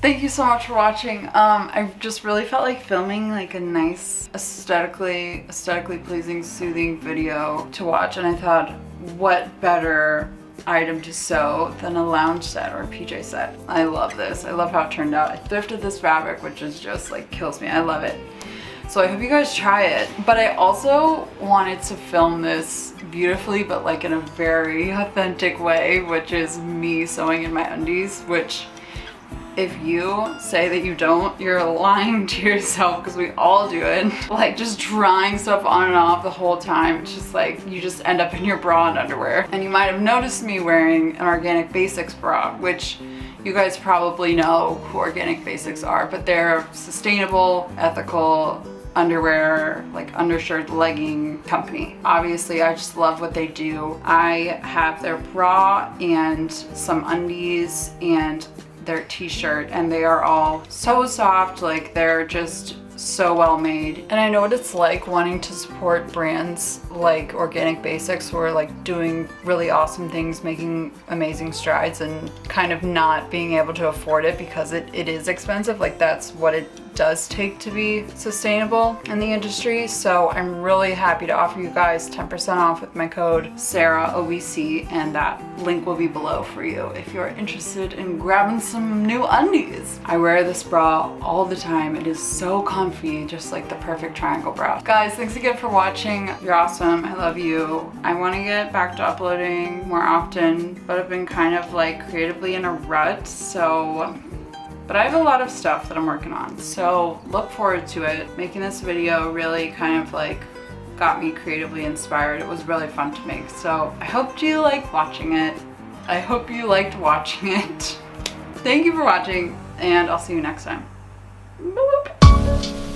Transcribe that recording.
Thank you so much for watching. I just really felt like filming like a nice, aesthetically pleasing, soothing video to watch, and I thought, what better item to sew than a lounge set or a PJ set. I love this. I love how it turned out. I thrifted this fabric, which is just like kills me. I love it. So I hope you guys try it. But I also wanted to film this beautifully, but like in a very authentic way, which is me sewing in my undies, which if you say that you don't, you're lying to yourself, because we all do it. Like just drying stuff on and off the whole time. It's just like you just end up in your bra and underwear. And you might have noticed me wearing an Organic Basics bra, which you guys probably know who Organic Basics are, but they're sustainable, ethical underwear, like undershirt legging company. Obviously, I just love what they do. I have their bra and some undies and their t-shirt, and they are all so soft, like they're just so well made. And I know what it's like wanting to support brands like Organic Basics who are like doing really awesome things, making amazing strides, and kind of not being able to afford it because it is expensive. Like that's what it does take to be sustainable in the industry. So I'm really happy to offer you guys 10% off with my code SarahOBC, and that link will be below for you if you're interested in grabbing some new undies. I wear this bra all the time. It is so comfy, just like the perfect triangle bra. Guys, thanks again for watching. You're awesome. I love you. I want to get back to uploading more often, but I've been kind of like creatively in a rut, but I have a lot of stuff that I'm working on, so look forward to it. Making this video really kind of like got me creatively inspired. It was really fun to make, so I hope you liked watching it. I hope you liked watching it. Thank you for watching, and I'll see you next time. Boop.